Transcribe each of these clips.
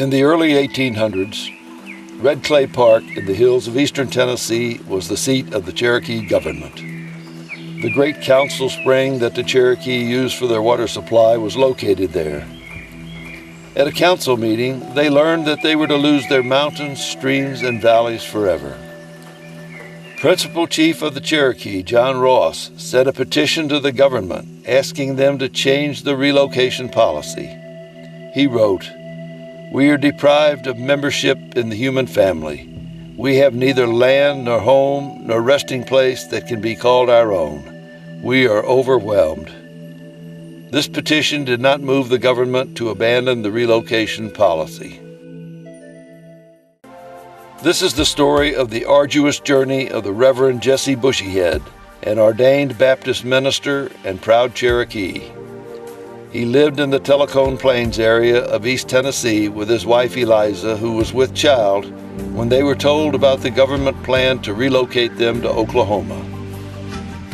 In the early 1800s, Red Clay Park in the hills of eastern Tennessee was the seat of the Cherokee government. The great council spring that the Cherokee used for their water supply was located there. At a council meeting, they learned that they were to lose their mountains, streams, and valleys forever. Principal Chief of the Cherokee, John Ross, sent a petition to the government asking them to change the relocation policy. He wrote, "We are deprived of membership in the human family. We have neither land nor home nor resting place that can be called our own. We are overwhelmed." This petition did not move the government to abandon the relocation policy. This is the story of the arduous journey of the Reverend Jesse Bushyhead, an ordained Baptist minister and proud Cherokee. He lived in the Telecone Plains area of East Tennessee with his wife Eliza, who was with child, when they were told about the government plan to relocate them to Oklahoma.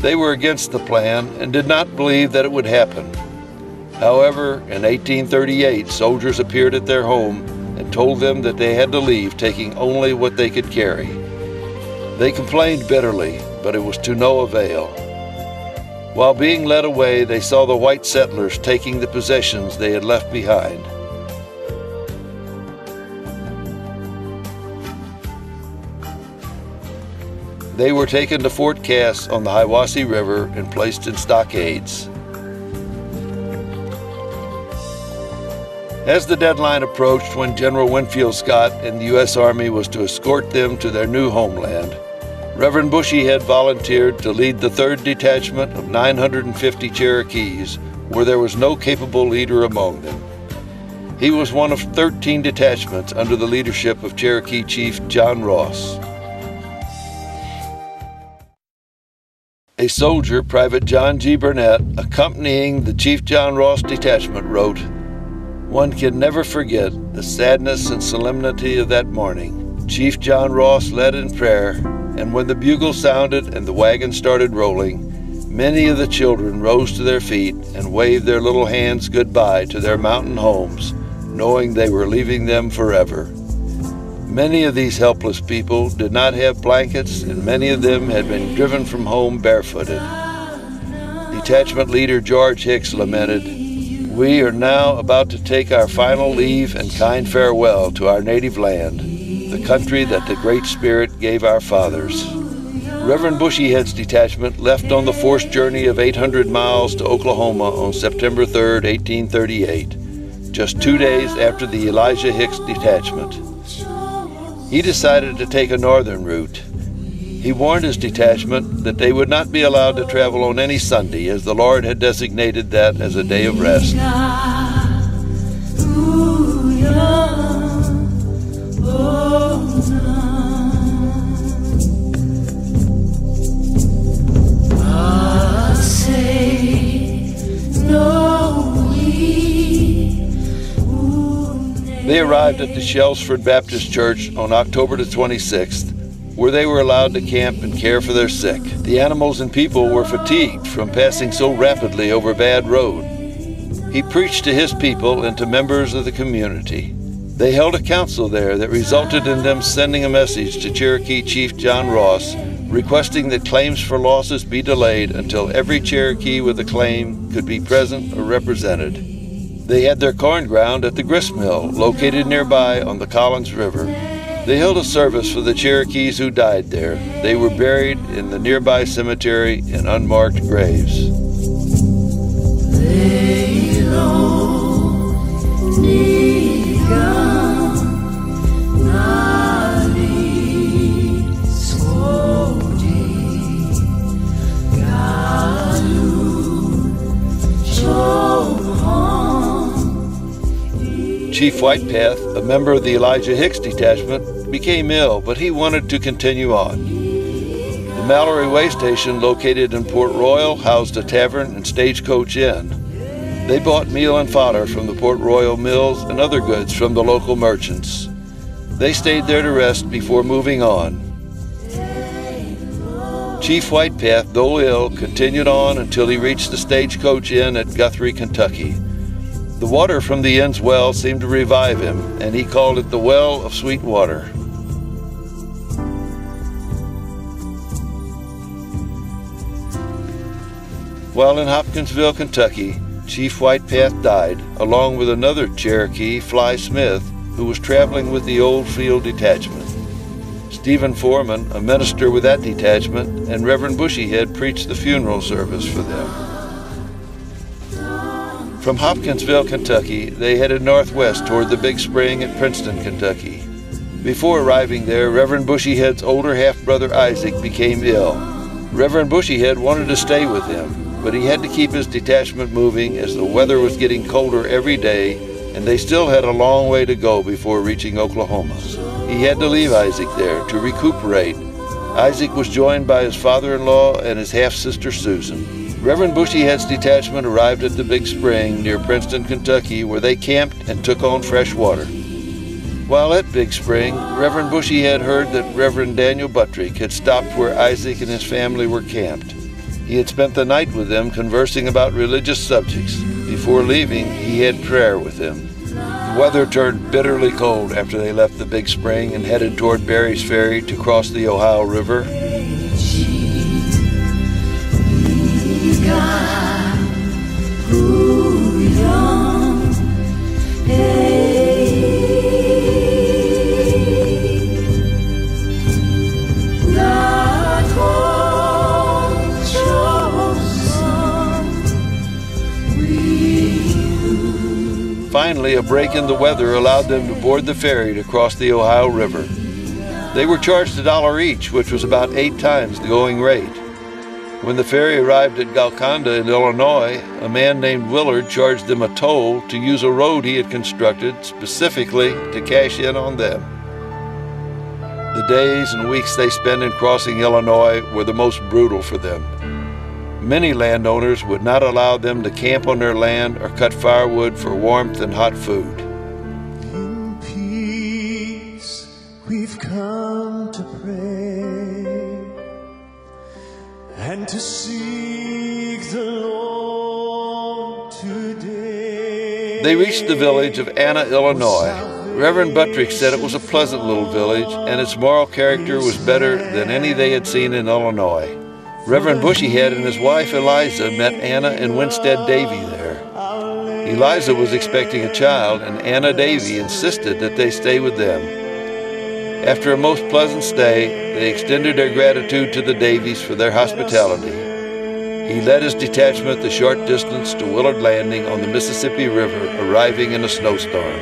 They were against the plan and did not believe that it would happen. However, in 1838, soldiers appeared at their home and told them that they had to leave, taking only what they could carry. They complained bitterly, but it was to no avail. While being led away, they saw the white settlers taking the possessions they had left behind. They were taken to Fort Cass on the Hiwassee River and placed in stockades. As the deadline approached when General Winfield Scott and the U.S. Army was to escort them to their new homeland, Reverend Bushyhead volunteered to lead the 3rd Detachment of 950 Cherokees, where there was no capable leader among them. He was one of 13 detachments under the leadership of Cherokee Chief John Ross. A soldier, Private John G. Burnett, accompanying the Chief John Ross detachment, wrote, "One can never forget the sadness and solemnity of that morning. Chief John Ross led in prayer, and when the bugle sounded and the wagon started rolling, many of the children rose to their feet and waved their little hands goodbye to their mountain homes, knowing they were leaving them forever. Many of these helpless people did not have blankets, and many of them had been driven from home barefooted." Detachment leader George Hicks lamented, "We are now about to take our final leave and kind farewell to our native land, the country that the Great Spirit gave our fathers." Reverend Bushyhead's detachment left on the forced journey of 800 miles to Oklahoma on September 3, 1838, just 2 days after the Elijah Hicks detachment. He decided to take a northern route. He warned his detachment that they would not be allowed to travel on any Sunday, as the Lord had designated that as a day of rest. They arrived at the Shellsford Baptist Church on October the 26th, where they were allowed to camp and care for their sick. The animals and people were fatigued from passing so rapidly over bad road. He preached to his people and to members of the community. They held a council there that resulted in them sending a message to Cherokee Chief John Ross, requesting that claims for losses be delayed until every Cherokee with a claim could be present or represented. They had their corn ground at the grist mill, located nearby on the Collins River. They held a service for the Cherokees who died there. They were buried in the nearby cemetery in unmarked graves. Chief Whitepath, a member of the Elijah Hicks detachment, became ill, but he wanted to continue on. The Mallory Way Station, located in Port Royal, housed a tavern and stagecoach inn. They bought meal and fodder from the Port Royal mills and other goods from the local merchants. They stayed there to rest before moving on. Chief Whitepath, though ill, continued on until he reached the Stagecoach Inn at Guthrie, Kentucky. The water from the inn's well seemed to revive him, and he called it the Well of Sweet Water. While in Hopkinsville, Kentucky, Chief Whitepath died, along with another Cherokee, Fly Smith, who was traveling with the Old Field Detachment. Stephen Foreman, a minister with that detachment, and Reverend Bushyhead preached the funeral service for them. From Hopkinsville, Kentucky, they headed northwest toward the Big Spring at Princeton, Kentucky. Before arriving there, Reverend Bushyhead's older half-brother Isaac became ill. Reverend Bushyhead wanted to stay with him, but he had to keep his detachment moving as the weather was getting colder every day, and they still had a long way to go before reaching Oklahoma. He had to leave Isaac there to recuperate. Isaac was joined by his father-in-law and his half-sister Susan. Reverend Bushyhead's detachment arrived at the Big Spring near Princeton, Kentucky, where they camped and took on fresh water. While at Big Spring, Reverend Bushyhead heard that Reverend Daniel Buttrick had stopped where Isaac and his family were camped. He had spent the night with them conversing about religious subjects. Before leaving, he had prayer with them. The weather turned bitterly cold after they left the Big Spring and headed toward Berry's Ferry to cross the Ohio River. Finally, a break in the weather allowed them to board the ferry to cross the Ohio River. They were charged $1 each, which was about 8 times the going rate. When the ferry arrived at Golconda in Illinois, a man named Willard charged them a toll to use a road he had constructed specifically to cash in on them. The days and weeks they spent in crossing Illinois were the most brutal for them. Many landowners would not allow them to camp on their land or cut firewood for warmth and hot food. In peace, we've come to pray and to seek the Lord today. They reached the village of Anna, Illinois. Reverend Buttrick said it was a pleasant little village and its moral character was better than any they had seen in Illinois. Reverend Bushyhead and his wife Eliza met Anna and Winstead Davy there. Eliza was expecting a child, and Anna Davy insisted that they stay with them. After a most pleasant stay, they extended their gratitude to the Davies for their hospitality. He led his detachment the short distance to Willard Landing on the Mississippi River, arriving in a snowstorm.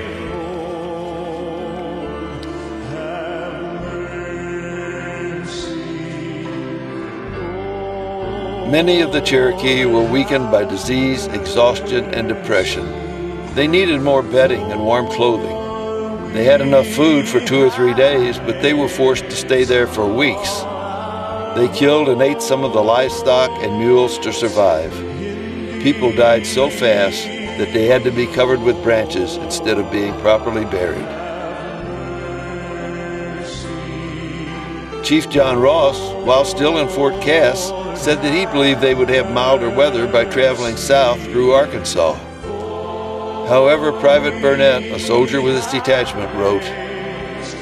Many of the Cherokee were weakened by disease, exhaustion, and depression. They needed more bedding and warm clothing. They had enough food for 2 or 3 days, but they were forced to stay there for weeks. They killed and ate some of the livestock and mules to survive. People died so fast that they had to be covered with branches instead of being properly buried. Chief John Ross, while still in Fort Cass, said that he believed they would have milder weather by traveling south through Arkansas. However, Private Burnett, a soldier with his detachment, wrote,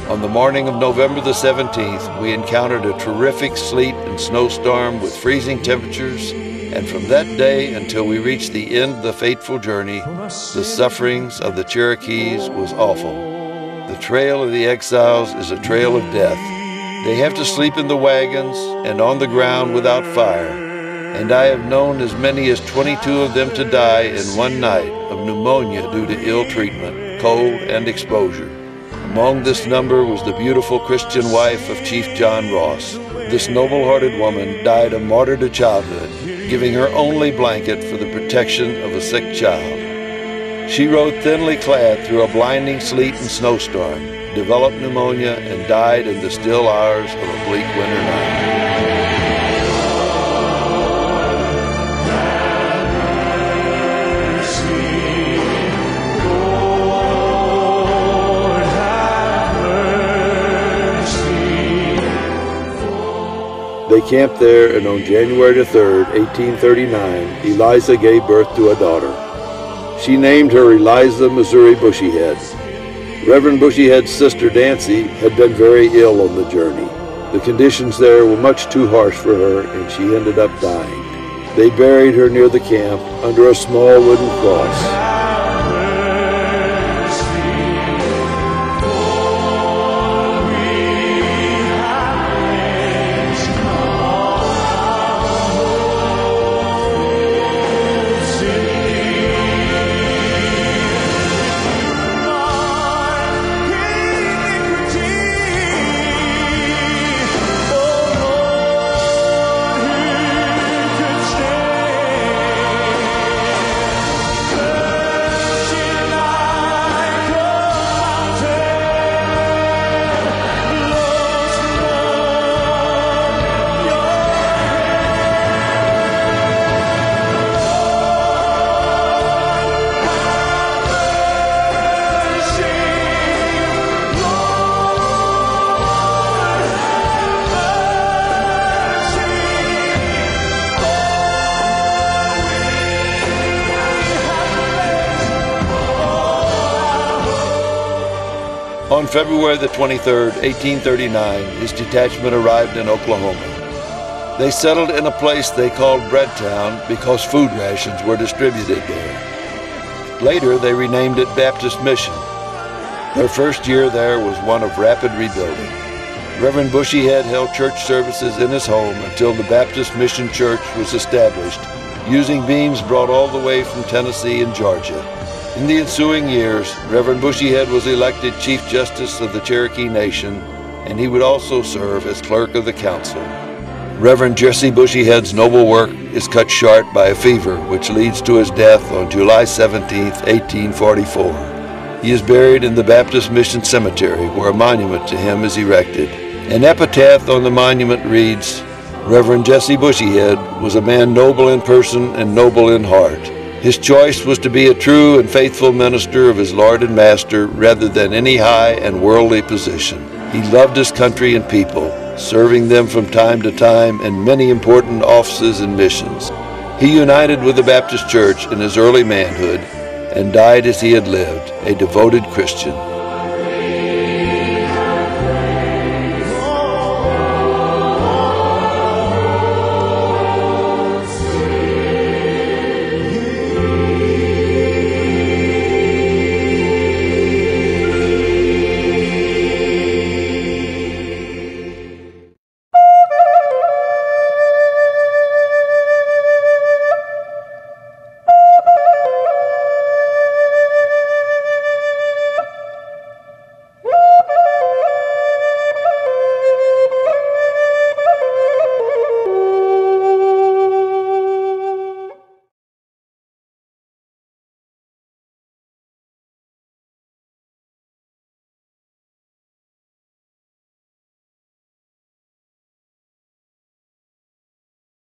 "On the morning of November the 17th, we encountered a terrific sleet and snowstorm with freezing temperatures, and from that day until we reached the end of the fateful journey, the sufferings of the Cherokees was awful. The trail of the exiles is a trail of death. They have to sleep in the wagons and on the ground without fire, and I have known as many as 22 of them to die in one night of pneumonia due to ill treatment, cold, and exposure. Among this number was the beautiful Christian wife of Chief John Ross. This noble-hearted woman died a martyr to childhood, giving her only blanket for the protection of a sick child. She rode thinly clad through a blinding sleet and snowstorm, developed pneumonia, and died in the still hours of a bleak winter night." They camped there, and on January 3, 1839, Eliza gave birth to a daughter. She named her Eliza Missouri Bushyhead. Reverend Bushyhead's sister Nancy had been very ill on the journey. The conditions there were much too harsh for her, and she ended up dying. They buried her near the camp under a small wooden cross. On February the 23rd, 1839, his detachment arrived in Oklahoma. They settled in a place they called Breadtown because food rations were distributed there. Later, they renamed it Baptist Mission. Their first year there was one of rapid rebuilding. Reverend Bushyhead held church services in his home until the Baptist Mission Church was established, using beams brought all the way from Tennessee and Georgia. In the ensuing years, Reverend Bushyhead was elected Chief Justice of the Cherokee Nation, and he would also serve as Clerk of the Council. Reverend Jesse Bushyhead's noble work is cut short by a fever, which leads to his death on July 17, 1844. He is buried in the Baptist Mission Cemetery, where a monument to him is erected. An epitaph on the monument reads, "Reverend Jesse Bushyhead was a man noble in person and noble in heart. His choice was to be a true and faithful minister of his Lord and Master rather than any high and worldly position. He loved his country and people, serving them from time to time in many important offices and missions. He united with the Baptist Church in his early manhood and died as he had lived, a devoted Christian.